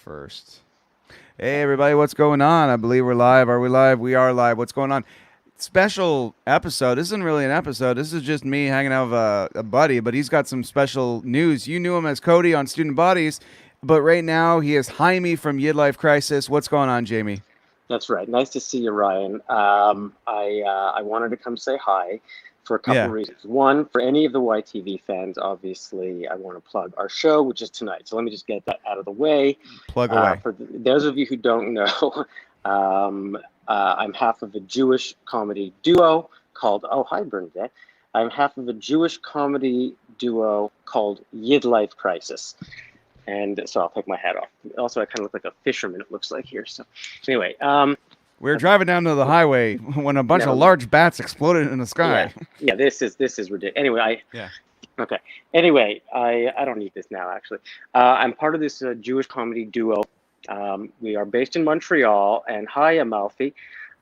first. Hey, everybody, what's going on? I believe we're live. Are we live? We are live. What's going on? Special episode. This isn't really an episode. This is just me hanging out with a buddy, but he's got some special news. You knew him as Cody on Student Bodies, but right now he is Jaime from YidLife Crisis. What's going on, Jamie? That's right. Nice to see you, Ryan. I wanted to come say hi for a couple of Yeah, reasons. One, for any of the YTV fans, obviously, I want to plug our show, which is tonight. So let me just get that out of the way. plug away. For those of you who don't know, I'm half of a Jewish comedy duo called, oh, hi, Bernadette. I'm half of a Jewish comedy duo called YidLife Crisis. And so I'll take my hat off. Also, I kind of look like a fisherman, it looks like here. So anyway, We were driving down to the highway when a bunch of no, large bats exploded in the sky. yeah, this is ridiculous. Anyway, Yeah. okay. Anyway, I don't need this now, actually. I'm part of this Jewish comedy duo. We are based in Montreal, and hi, Amalfi.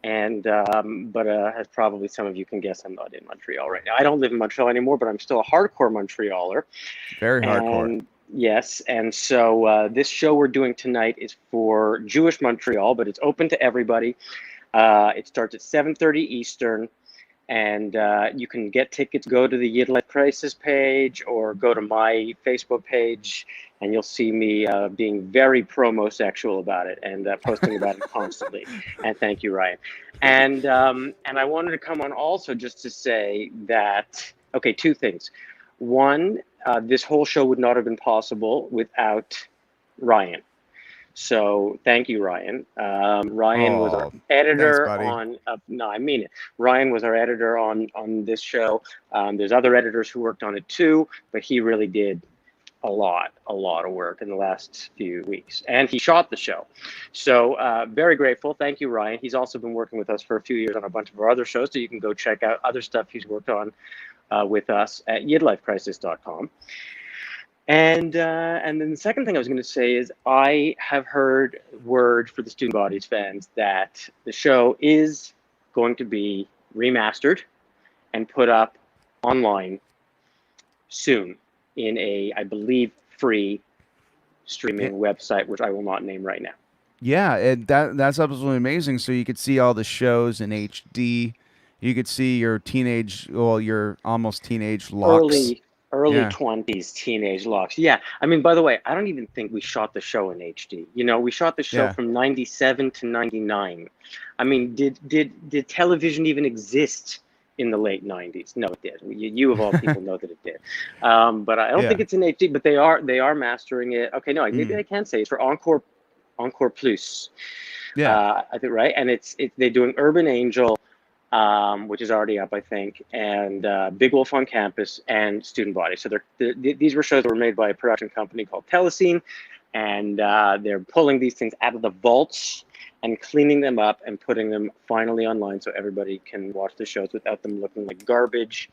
And but as probably some of you can guess, I'm not in Montreal right now. I don't live in Montreal anymore, but I'm still a hardcore Montrealer. Very hardcore. And yes, and so this show we're doing tonight is for Jewish Montreal, but it's open to everybody. It starts at 7:30 Eastern, and you can get tickets. Go to the YidLife Crisis page or go to my Facebook page, and you'll see me being very promo-sexual about it and posting about it constantly. And thank you, Ryan. And I wanted to come on also just to say that, okay, two things. One, this whole show would not have been possible without Ryan. So thank you, Ryan. Ryan was our Oh, thanks, editor buddy. on, no, I mean it. Ryan was our editor on this show. There's other editors who worked on it too, but he really did a lot of work in the last few weeks. And he shot the show. So very grateful. Thank you, Ryan. He's also been working with us for a few years on a bunch of our other shows, so you can go check out other stuff he's worked on with us at yidlifecrisis.com. And then the second thing I was going to say is I have heard word for the Student Bodies fans that the show is going to be remastered and put up online soon in a, I believe, free streaming website, which I will not name right now. Yeah, that's absolutely amazing. So you could see all the shows in HD. You could see your your almost teenage locks. Early Yeah, 20s teenage locks. Yeah. I mean, by the way, I don't even think we shot the show in HD. You know, we shot the show yeah. from 97 to 99. I mean, did television even exist in the late 90s? No, it did. You of all people know that it did. But I don't think Yeah. it's in HD, but they are mastering it. Okay, no, maybe I can say it's for Encore Plus. Yeah. I think, right? And they're doing Urban Angel, which is already up, I think, and Big Wolf on Campus and Student Body. So these were shows that were made by a production company called Telescene, and they're pulling these things out of the vaults and cleaning them up and putting them finally online so everybody can watch the shows without them looking like garbage.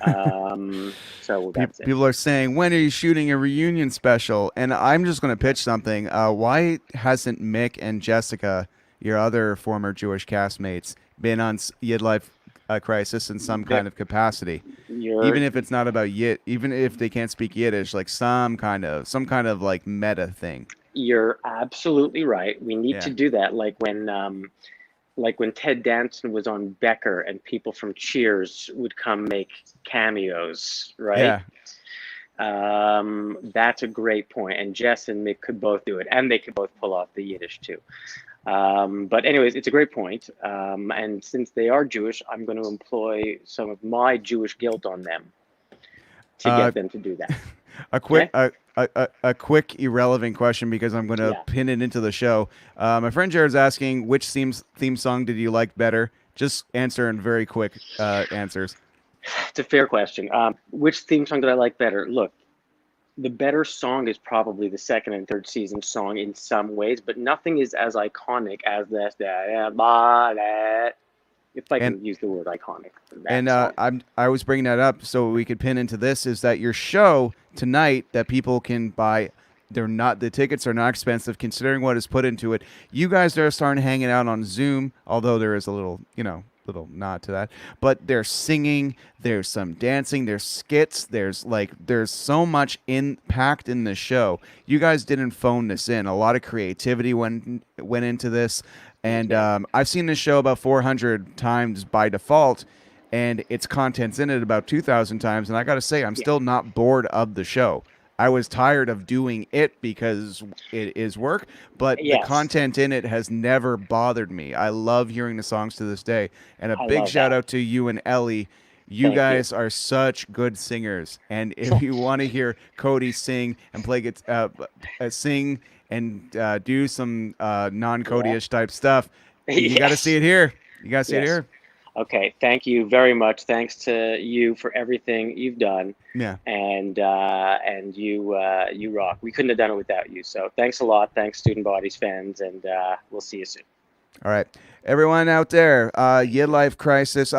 So that's it. People are saying, when are you shooting a reunion special? And I'm just going to pitch something. Why hasn't Mick and Jessica, your other former Jewish castmates, been on YidLife Crisis in some kind of capacity? Even You're if it's not about Yid, even if they can't speak Yiddish, like some kind of like meta thing. you're absolutely right. We need to Yeah. do that, like when Ted Danson was on Becker and people from Cheers would come make cameos, right? Yeah. That's a great point. And Jess and Mick could both do it, and they could both pull off the Yiddish too. But anyways, it's a great point. And since they are Jewish, I'm going to employ some of my Jewish guilt on them to Uh, get them to do that. A Okay? quick, a quick irrelevant question because I'm going to Yeah. pin it into the show. My friend Jared's asking, which theme song did you like better? Just answer in very quick answers. It's a fair question. Which theme song did I like better? Look, the better song is probably the second and third season song in some ways, but nothing is as iconic as this. If I And can use the word iconic for that and song. I was bringing that up so we could pin into this is that your show tonight that people can buy. The tickets are not expensive considering what is put into it. You guys are starting hanging out on Zoom, although there is a little, little nod to that. But there's singing, there's some dancing, there's skits, there's so much in packed in the show. You guys didn't phone this in. A lot of creativity went into this, Thanks, and man. I've seen this show about 400 times by default, and its content's in it about 2,000 times. And I got to say, I'm Yeah. still not bored of the show. I was tired of doing it because it is work, but the Yes, content in it has never bothered me. I love hearing the songs to this day. And a I big love shout that. out to you and Ellie. You Thank you. guys are such good singers. And if you want to hear Cody sing and sing and do some Yeah. non-Cody-ish type stuff, you got to see Yes. it here. You got to see it Yes. here. Okay. Thank you very much. Thanks to you for everything you've done, Yeah. and you rock. We couldn't have done it without you. So thanks a lot. Thanks, Student Bodies fans, and we'll see you soon. All right. Everyone out there, YidLife Crisis,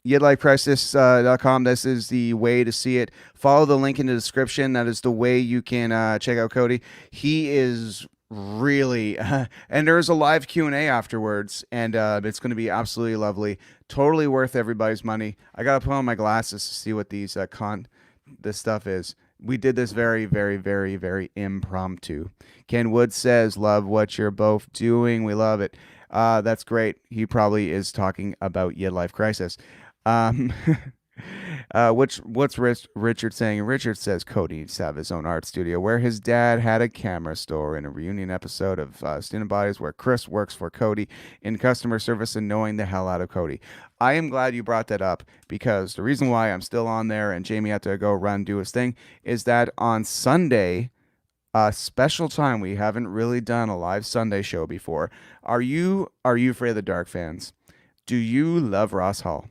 YidLifeCrisis.com. This is the way to see it. Follow the link in the description. That is the way you can check out Cody. He is really, and there's a live Q&A afterwards, and it's going to be absolutely lovely. Totally worth everybody's money. I got to put on my glasses to see what this stuff is. We did this very, very, very, very impromptu. Ken Wood says, "Love what you're both doing. We love it." That's great. He probably is talking about YidLife Crisis. Um, what's Richard saying? Richard says Cody needs to have his own art studio where his dad had a camera store in a reunion episode of Student Bodies where Chris works for Cody in customer service, annoying the hell out of Cody. I am glad you brought that up because the reason why I'm still on there and Jamie had to go run do his thing is that on Sunday, a special time, we haven't really done a live Sunday show before. Are you Afraid of the Dark fans? Do you love Ross Hall?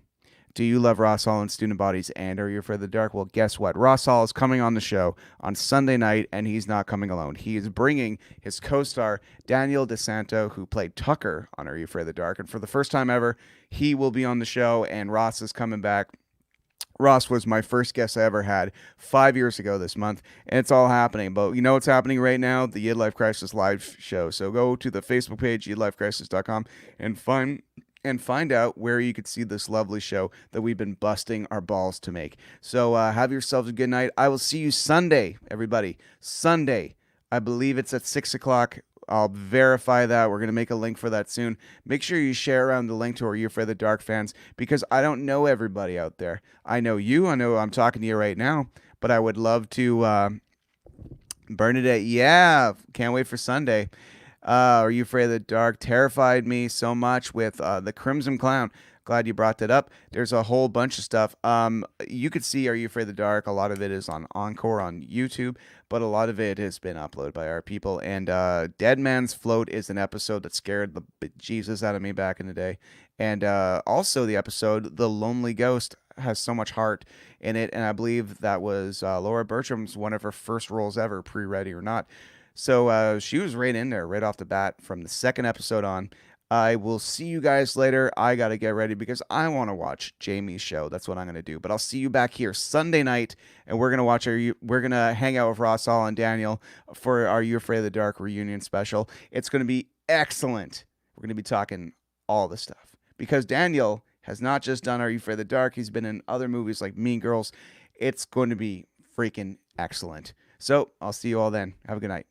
Do you love Ross Hall and Student Bodies, and Are You Afraid of the Dark? Well, guess what? Ross Hall is coming on the show on Sunday night, and he's not coming alone. He is bringing his co-star, Daniel DeSanto, who played Tucker on Are You Afraid of the Dark. And for the first time ever, he will be on the show, and Ross is coming back. Ross was my first guest I ever had 5 years ago this month, and it's all happening. But you know what's happening right now? The YidLife Crisis live show. So go to the Facebook page, YidLifeCrisis.com, and find out where you could see this lovely show that we've been busting our balls to make. So have yourselves a good night. I will see you Sunday, everybody. Sunday. I believe it's at 6 o'clock. I'll verify that. We're going to make a link for that soon. Make sure you share around the link to Are You Afraid of the Dark fans because I don't know everybody out there. I know you. I know I'm talking to you right now, but I would love to. Bernadette, yeah. Can't wait for Sunday. Are You Afraid of the Dark? Terrified me so much with the Crimson Clown. Glad you brought that up. There's a whole bunch of stuff. You could see Are You Afraid of the Dark? A lot of it is on Encore on YouTube, but a lot of it has been uploaded by our people. And Dead Man's Float is an episode that scared the Jesus out of me back in the day. And also the episode The Lonely Ghost has so much heart in it, and I believe that was Laura Bertram's one of her first roles ever, pre-Ready or Not. So she was right in there right off the bat from the second episode on. I will see you guys later. I got to get ready because I want to watch Jamie's show. That's what I'm going to do. But I'll see you back here Sunday night, and we're going to we're going to hang out with Ross Hall and Daniel for Are You Afraid of the Dark reunion special. It's going to be excellent. We're going to be talking all the stuff because Daniel has not just done Are You Afraid of the Dark. He's been in other movies like Mean Girls. It's going to be freaking excellent. So I'll see you all then. Have a good night.